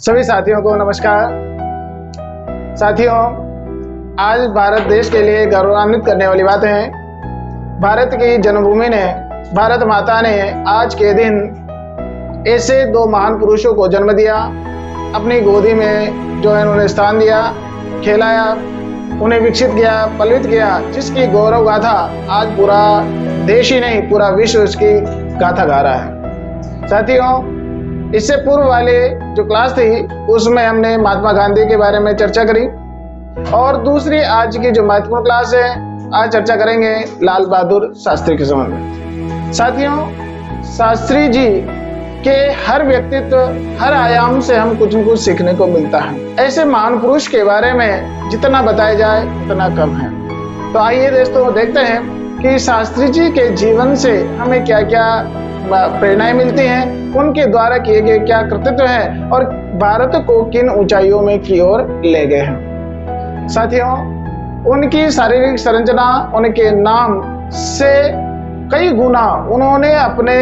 सभी साथियों को नमस्कार। साथियों, आज भारत देश के लिए गौरवान्वित करने वाली बात है। भारत की जन्मभूमि ने, भारत माता ने आज के दिन ऐसे दो महान पुरुषों को जन्म दिया, अपनी गोदी में जो है उन्हें स्थान दिया, खिलाया, उन्हें विकसित किया, पल्वित किया, जिसकी गौरव गाथा आज पूरा देश ही नहीं पूरा विश्व उसकी गाथा गा रहा है। साथियों, इससे पूर्व वाले जो क्लास थी उसमें हमने महात्मा गांधी के बारे में चर्चा करी और दूसरी आज की जो महत्वपूर्ण क्लास है, आज चर्चा करेंगे लाल बहादुर शास्त्री के संबंध में। साथियों, शास्त्री जी के हर व्यक्तित्व, हर आयाम से हम कुछ न कुछ सीखने को मिलता है। ऐसे महान पुरुष के बारे में जितना बताया जाए उतना कम है। तो आइए दोस्तों देखते हैं कि शास्त्री जी के जीवन से हमें क्या क्या प्रेरणाएं मिलती हैं, उनके द्वारा किए गए क्या कृतित्व है और भारत को किन ऊंचाइयों में की ओर ले गए हैं। साथियों, उनकी शारीरिक संरचना, उनके नाम से कई गुना उन्होंने अपने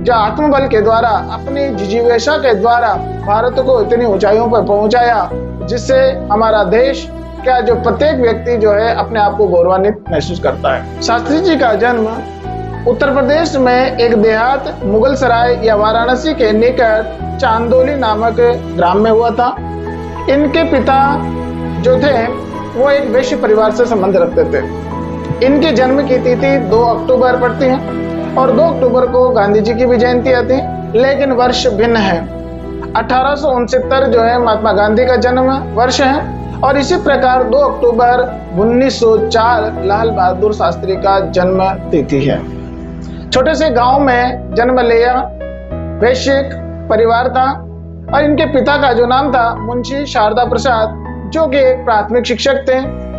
जो आत्मबल के द्वारा, अपनी जिजीवेशा के द्वारा भारत को इतनी ऊंचाइयों पर पहुंचाया, जिससे हमारा देश क्या जो प्रत्येक व्यक्ति जो है अपने आप को गौरवान्वित महसूस करता है। शास्त्री जी का जन्म उत्तर प्रदेश में एक देहात मुगल सराय या वाराणसी के निकट चांदोली नामक ग्राम में हुआ था। इनके पिता जो थे वो एक वैश्य परिवार से संबंध रखते थे। इनके जन्म की तिथि 2 अक्टूबर पड़ती है और 2 अक्टूबर को गांधी जी की भी जयंती आती है, लेकिन वर्ष भिन्न है। 1869 जो है महात्मा गांधी का जन्म वर्ष है और इसी प्रकार 2 अक्टूबर 1904 लाल बहादुर शास्त्री का जन्म तिथि है। छोटे से गांव में जन्म लिया, वैश्विक परिवार था और इनके पिता का जो नाम था मुंशी शारदा प्रसाद, जो कि एक प्राथमिक शिक्षक थे।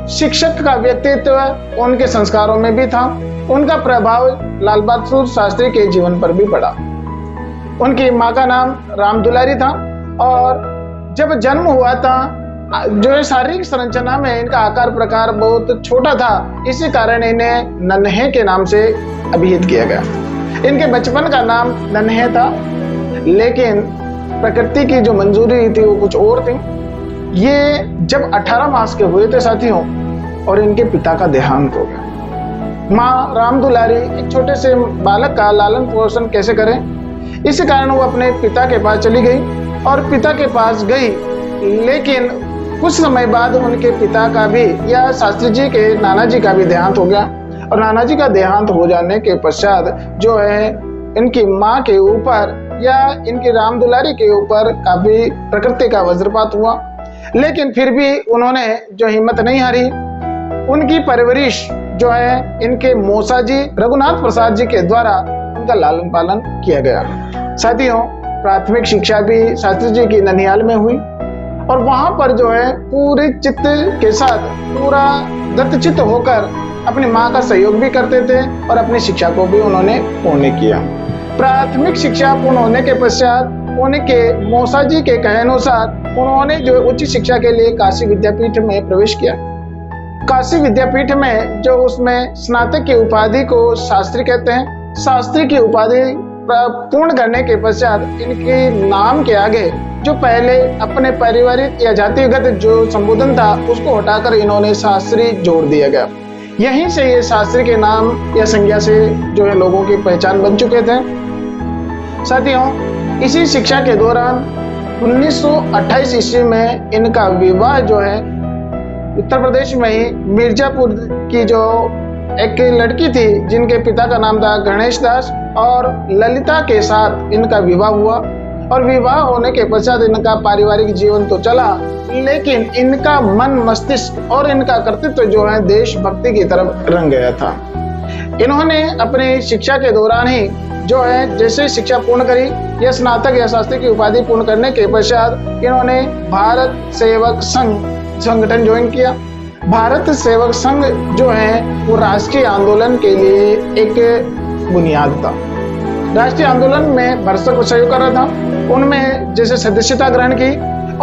शिक्षक का व्यक्तित्व उनके संस्कारों में भी था। उनका प्रभाव लाल बहादुर शास्त्री के जीवन पर भी पड़ा। उनकी माँ का नाम राम दुलारी था और जब जन्म हुआ था जो है शारीरिक संरचना में इनका आकार प्रकार बहुत छोटा था, इसी कारण इन्हें नन्हे के नाम से अभिहित किया गया। इनके बचपन का नाम नन्हे था, लेकिन प्रकृति की जो मंजूरी थी वो कुछ और थी। ये जब 18 मास के हुए थे साथियों, और इनके पिता का देहांत हो गया। माँ राम दुलारी एक छोटे से बालक का लालन पोषण कैसे करें, इसी कारण वो अपने पिता के पास चली गई और पिता के पास गई, लेकिन कुछ समय बाद उनके पिता का भी या शास्त्री जी के नाना जी का भी देहांत हो गया और नाना जी का देहांत हो जाने के पश्चात जो है इनकी माँ के ऊपर या इनकी राम दुलारी के ऊपर काफी प्रकृति का वज्रपात हुआ, लेकिन फिर भी उन्होंने जो हिम्मत नहीं हारी। उनकी परवरिश जो है इनके मौसा जी रघुनाथ प्रसाद जी के द्वारा उनका लालन पालन किया गया। साथियों, प्राथमिक शिक्षा भी शास्त्री जी की ननिहाल में हुई और वहां पर जो है पूरे चित्त के साथ, पूरा दत्तचित्त होकर अपनी माँ का सहयोग भी करते थे और अपनी शिक्षा को भी उन्होंने पूर्ण किया। प्राथमिक शिक्षा पूर्ण होने के पश्चात उनके मौसा जी के कहनुसार उन्होंने जो उच्च शिक्षा के लिए काशी विद्यापीठ में प्रवेश किया। काशी विद्यापीठ में जो उसमें स्नातक की उपाधि को शास्त्री कहते हैं। शास्त्री की उपाधि पूर्ण करने के पश्चात इनके नाम के आगे जो पहले अपने पारिवारिक या जातिगत जो संबोधन था उसको हटाकर इन्होंने शास्त्री जोड़ दिया गया। यहीं से ये शास्त्री के नाम या संज्ञा से जो है लोगों की पहचान बन चुके थे। साथियों, इसी शिक्षा के दौरान 1928 ईस्वी में इनका विवाह जो है उत्तर प्रदेश में ही मिर्जापुर की जो एक लड़की थी जिनके पिता का नाम था गणेश दास और ललिता के साथ इनका विवाह हुआ और विवाह होने के पश्चात इनका पारिवारिक जीवन तो चला, लेकिन इनका मन, मस्तिष्क और इनका कर्तृत्व जो है देशभक्ति की तरफ रंग गया था। इन्होंने अपनी शिक्षा के दौरान ही जो है जैसे शिक्षा पूर्ण करी या स्नातक या शास्त्री की उपाधि पूर्ण करने के पश्चात इन्होंने भारत सेवक संघ संगठन ज्वाइन किया। भारत सेवक संघ जो है वो राष्ट्रीय आंदोलन के लिए एक बुनियाद था। राष्ट्रीय आंदोलन में भरसक सहयोग कर रहा था। उनमें जैसे सदस्यता ग्रहण की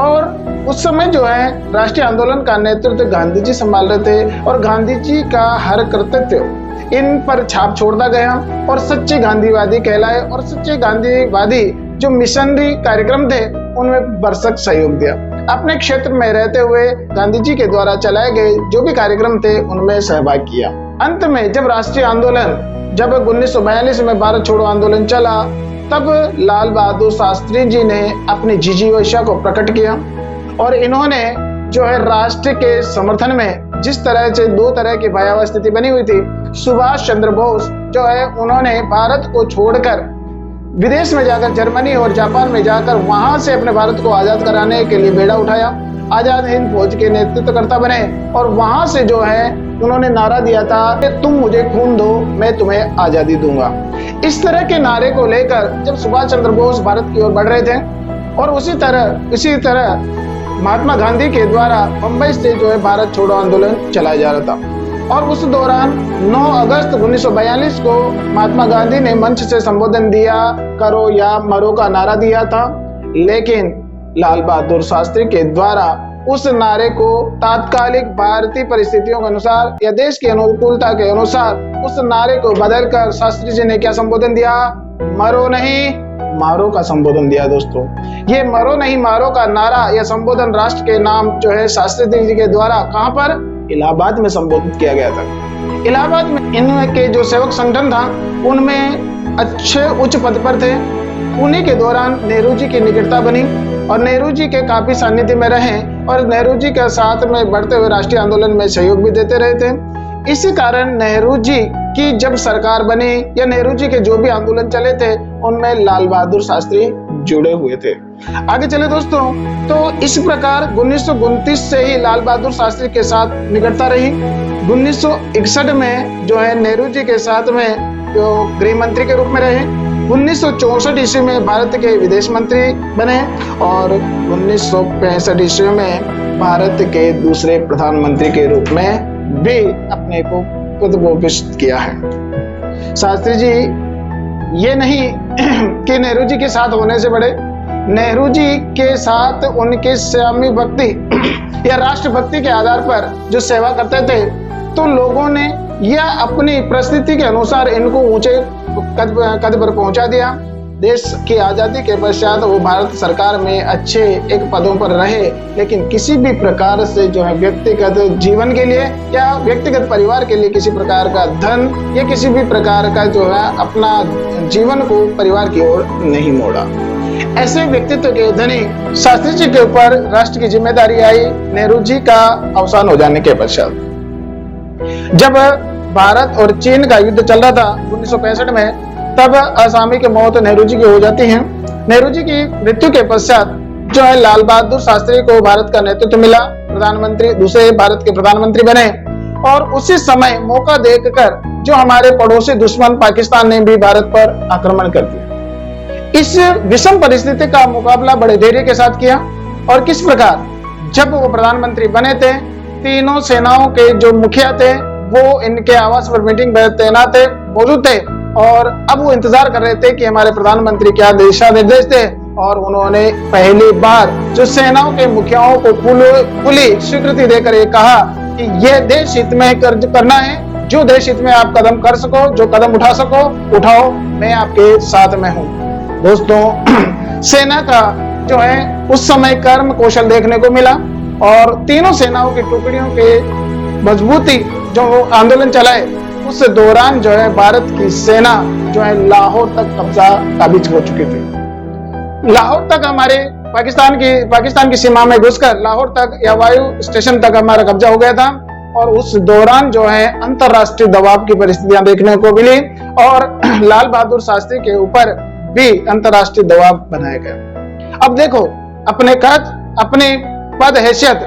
और उस समय जो है राष्ट्रीय आंदोलन का नेतृत्व गांधी जी संभाल रहे थे और गांधी जी का हर कर्तव्य इन पर छाप छोड़ता गया और सच्चे गांधीवादी कहलाए और सच्चे गांधीवादी जो मिशनरी कार्यक्रम थे उनमें भरसक सहयोग दिया। अपने क्षेत्र में रहते हुए गांधी जी के द्वारा चलाए गए जो भी कार्यक्रम थे उनमें सहभाग किया। अंत में जब राष्ट्रीय आंदोलन, जब 1942 में भारत छोड़ो आंदोलन चला, तब लाल बहादुर शास्त्री जी ने अपनी जिजीविषा को प्रकट किया और इन्होंने जो है राष्ट्र के समर्थन में जिस तरह से दो तरह की भयावह स्थिति बनी हुई थी, सुभाष चंद्र बोस जो है उन्होंने भारत को छोड़कर विदेश में जाकर जर्मनी और जापान में जाकर वहां से अपने भारत को आजाद कराने के लिए बेड़ा उठाया, आजाद हिंद फौज के नेतृत्वकर्ता बने और वहां से जो है उन्होंने नारा दिया था कि तुम मुझे खून दो मैं तुम्हें आजादी दूंगा। इस तरह के नारे को लेकर जब सुभाष चंद्र बोस भारत की ओर बढ़ रहे थे और इसी तरह महात्मा गांधी के द्वारा मुंबई से जो है भारत छोड़ो आंदोलन चलाया जा रहा था और उस दौरान 9 अगस्त 1942 को महात्मा गांधी ने मंच से संबोधन दिया, करो या मरो का नारा दिया था, लेकिन लाल बहादुर शास्त्री के द्वारा उस नारे को तात्कालिक भारतीय परिस्थितियों के अनुसार या देश की अनुकूलता के अनुसार उस नारे को बदलकर शास्त्री जी ने क्या संबोधन दिया, मरो नहीं मारो का संबोधन दिया। दोस्तों, ये मरो नहीं मारो का नारा या संबोधन राष्ट्र के नाम जो है शास्त्री जी के द्वारा कहां पर, इलाहाबाद में संबोधित किया गया था। इलाहाबाद में इनके जो सेवक संगठन था उनमें अच्छे उच्च पद पर थे। उन्हीं के दौरान नेहरू जी की निकटता बनी और नेहरू जी के काफी सानिध्य में रहे और नेहरू जी के साथ में बढ़ते हुए राष्ट्रीय आंदोलन में सहयोग भी देते रहे थे। इसी कारण नेहरू जी की जब सरकार बनी या नेहरू जी के जो भी आंदोलन चले थे उनमें लाल बहादुर शास्त्री जुड़े हुए थे। आगे चले दोस्तों, तो इस प्रकार 1929 से ही लाल बहादुर शास्त्री के साथ निकटता रही। 1961 में जो है नेहरू जी के साथ में जो गृह मंत्री के रूप में रहे। 1964 ईस्वी में भारत के विदेश मंत्री बने और 1965 ईस्वी में भारत के दूसरे प्रधानमंत्री के रूप में भी अपने को प्रतिष्ठित किया है। शास्त्री जी ये नहीं कि नेहरू जी के साथ होने से बड़े, नेहरू जी के साथ उनके स्वामी भक्ति या राष्ट्र भक्ति के आधार पर जो सेवा करते थे तो लोगों ने या अपनी परिस्थिति के अनुसार इनको ऊंचे कद पर पहुंचा दिया। देश की आजादी के पश्चात वो भारत सरकार में अच्छे एक पदों पर रहे, लेकिन किसी भी प्रकार से जो है व्यक्तिगत जीवन के लिए या व्यक्तिगत परिवार के लिए किसी प्रकार का धन या किसी भी प्रकार का जो है अपना जीवन को परिवार की ओर नहीं मोड़ा। ऐसे व्यक्तित्व के धनी शास्त्री जी के ऊपर राष्ट्र की जिम्मेदारी आई नेहरू जी का अवसान हो जाने के पश्चात। जब भारत और चीन का युद्ध चल रहा था 1965 में, तब असामी की मौत नेहरू जी की हो जाती है। नेहरू जी की मृत्यु के पश्चात जो है लाल बहादुर शास्त्री को भारत का नेतृत्व मिला, प्रधानमंत्री दूसरे भारत के प्रधानमंत्री बने और उसी समय मौका देखकर जो हमारे पड़ोसी दुश्मन पाकिस्तान ने भी भारत पर आक्रमण कर दिया। इस विषम परिस्थिति का मुकाबला बड़े धैर्य के साथ किया और किस प्रकार, जब वो प्रधानमंत्री बने थे तीनों सेनाओं के जो मुखिया थे वो इनके आवास पर मीटिंग में तैनात थे, मौजूद थे और अब वो इंतजार कर रहे थे कि हमारे प्रधानमंत्री क्या दिशा निर्देश थे और उन्होंने पहली बार जो सेनाओं के मुखियाओं को खुली स्वीकृति देकर ये कहा कि यह देश हित में करना है, जो देश हित में आप कदम कर सको, जो कदम उठा सको उठाओ, मैं आपके साथ में हूँ। दोस्तों, सेना का जो है उस समय कर्म कौशल देखने को मिला और तीनों सेनाओं की टुकड़ियों के मजबूती जो आंदोलन चलाए उस दौरान जो है भारत की सेना जो है लाहौर तक कब्जा काबिज हो चुकी थी। लाहौर तक हमारे पाकिस्तान की सीमा में घुसकर लाहौर तक या वायु स्टेशन तक हमारा कब्जा हो गया था और उस दौरान जो है अंतरराष्ट्रीय दबाव की परिस्थितियां देखने को मिली और लाल बहादुर शास्त्री के ऊपर भी अंतरराष्ट्रीय दबाव बनाया गया। अब देखो, अपने पद हैसियत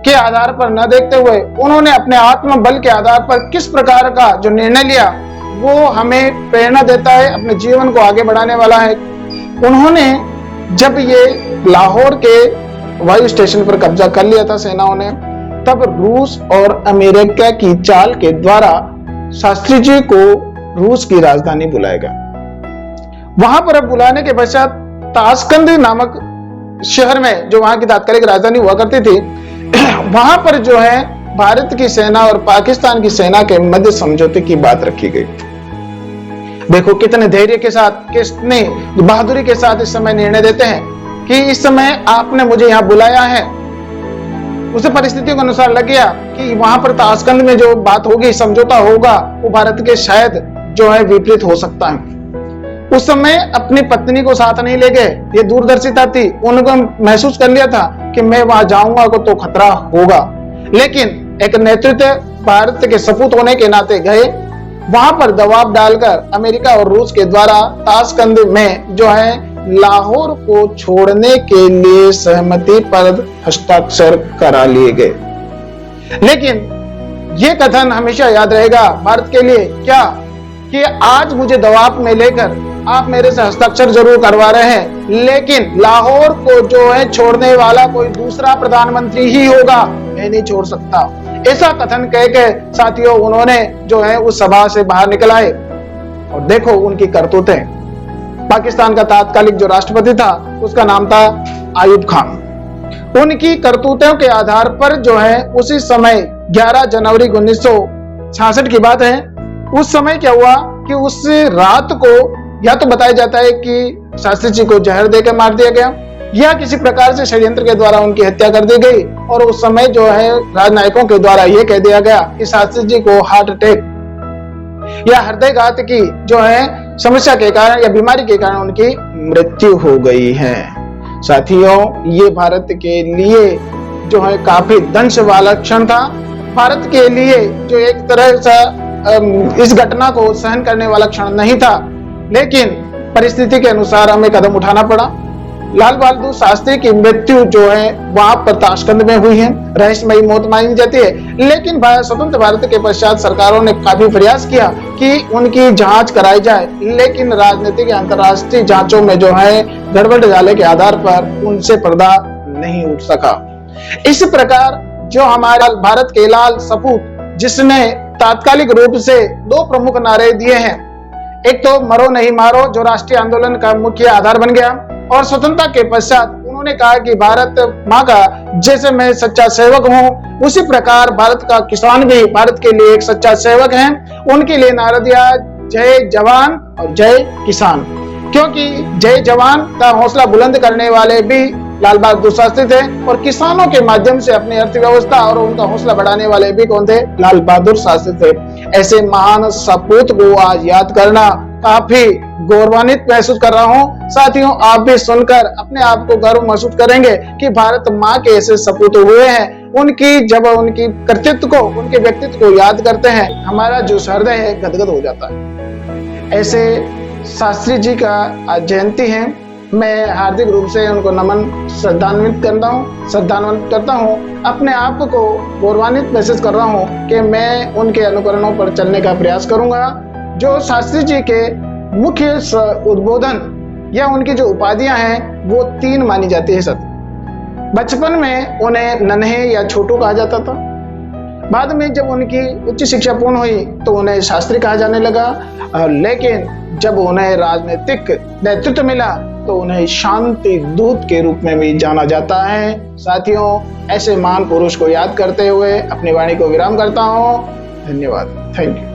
के आधार पर न देखते हुए उन्होंने अपने आत्मबल के आधार पर किस प्रकार का जो निर्णय लिया वो हमें प्रेरणा देता है, अपने जीवन को आगे बढ़ाने वाला है। उन्होंने जब ये लाहौर के वायु स्टेशन पर कब्जा कर लिया था सेनाओं ने, तब रूस और अमेरिका की चाल के द्वारा शास्त्री जी को रूस की राजधानी बुलाया गया। वहां पर अब बुलाने के पश्चात ताशकंद नामक शहर में, जो वहां की तात्कालिक राजधानी हुआ करती थी, वहां पर जो है भारत की सेना और पाकिस्तान की सेना के मध्य समझौते की बात रखी गई। देखो कितने धैर्य के साथ, कितने बहादुरी के साथ इस समय निर्णय देते हैं। कि इस समय आपने मुझे यहाँ बुलाया है। उसे परिस्थितियों के अनुसार लग गया कि वहां पर ताशकंद में जो बात होगी, समझौता होगा, वो भारत के शायद जो है विपरीत हो सकता है। उस समय अपनी पत्नी को साथ नहीं ले गए, ये दूरदर्शिता थी। उनको महसूस कर लिया था कि मैं वहां जाऊंगा तो खतरा होगा, लेकिन एक नेतृत्व भारत के सपूत होने के नाते गए। वहां पर दबाव डालकर अमेरिका और रूस के द्वारा ताशकंद में जो है लाहौर को छोड़ने के लिए सहमति पर हस्ताक्षर करा लिए गए। लेकिन यह कथन हमेशा याद रहेगा भारत के लिए, क्या कि आज मुझे दबाव में लेकर आप मेरे से हस्ताक्षर जरूर करवा रहे हैं, लेकिन लाहौर को जो है छोड़ने वाला कोई दूसरा प्रधानमंत्री ही होगा, मैं नहीं छोड़ सकता। ऐसा कथन कह के साथियों उन्होंने जो है उस सभा से बाहर निकल आए। और देखो उनकी करतूतें। पाकिस्तान का तात्कालिक जो राष्ट्रपति था उसका नाम था आयूब खान। उनकी करतूतों के आधार पर जो है उसी समय 11 जनवरी 1966 की बात है, उस समय क्या हुआ कि उस रात को या तो बताया जाता है कि शास्त्री जी को जहर देकर मार दिया गया या किसी प्रकार से षड्यंत्र के द्वारा उनकी हत्या कर दी गई। और उस समय जो है राजनायकों के द्वारा यह कह दिया गया कि शास्त्री जी को हार्ट अटैक या हृदयघात की जो है समस्या के कारण या बीमारी के कारण उनकी मृत्यु हो गई है। साथियों, ये भारत के लिए जो है काफी दंश वाला क्षण था। भारत के लिए जो एक तरह से इस घटना को सहन करने वाला क्षण नहीं था, लेकिन परिस्थिति के अनुसार हमें कदम उठाना पड़ा। लाल बहादुर शास्त्री की मृत्यु जो है वहां पर ताशकंद में हुई है, रहस्यमयी मौत मानी जाती है। लेकिन स्वतंत्र भारत के पश्चात सरकारों ने काफी प्रयास किया कि उनकी जांच कराई जाए, लेकिन राजनीतिक या अंतर्राष्ट्रीय जांचों में जो है गड़बड़ डाले के आधार पर उनसे पर्दा नहीं उठ सका। इस प्रकार जो हमारा भारत के लाल सपूत, जिसने तात्कालिक रूप से 2 प्रमुख नारे दिए हैं, एक तो मरो नहीं मारो जो राष्ट्रीय आंदोलन का मुख्य आधार बन गया, और स्वतंत्रता के पश्चात उन्होंने कहा कि भारत माँ का जैसे मैं सच्चा सेवक हूँ, उसी प्रकार भारत का किसान भी भारत के लिए एक सच्चा सेवक है। उनके लिए नारा दिया जय जवान और जय किसान, क्योंकि जय जवान का हौसला बुलंद करने वाले भी लाल बहादुर शास्त्री थे, और किसानों के माध्यम से अपनी अर्थव्यवस्था और उनका हौसला बढ़ाने वाले भी कौन थे? लाल बहादुर शास्त्री थे। ऐसे महान सपूत को आज याद करना काफी गौरवान्वित महसूस कर रहा हूँ। साथियों, आप भी सुनकर अपने आप को गर्व महसूस करेंगे कि भारत माँ के ऐसे सपूत हुए हैं। उनकी जब उनकी कृतित्व को, उनके व्यक्तित्व को याद करते हैं, हमारा जो हृदय है गदगद हो जाता है। ऐसे शास्त्री जी का आज जयंती है। मैं हार्दिक रूप से उनको नमन श्रद्धान्वित करता हूँ। अपने आप को गौरवान्वित महसूस कर रहा हूँ कि मैं उनके अनुकरणों पर चलने का प्रयास करूंगा। जो शास्त्री जी के मुख्य उद्बोधन या उनकी जो उपाधियां हैं वो 3 मानी जाती है। बचपन में उन्हें नन्हे या छोटू कहा जाता था। बाद में जब उनकी उच्च शिक्षा पूर्ण हुई तो उन्हें शास्त्री कहा जाने लगा, लेकिन जब उन्हें राजनीतिक नेतृत्व मिला तो उन्हें शांति दूत के रूप में भी जाना जाता है। साथियों, ऐसे महान पुरुष को याद करते हुए अपनी वाणी को विराम करता हूँ। धन्यवाद। Thank you.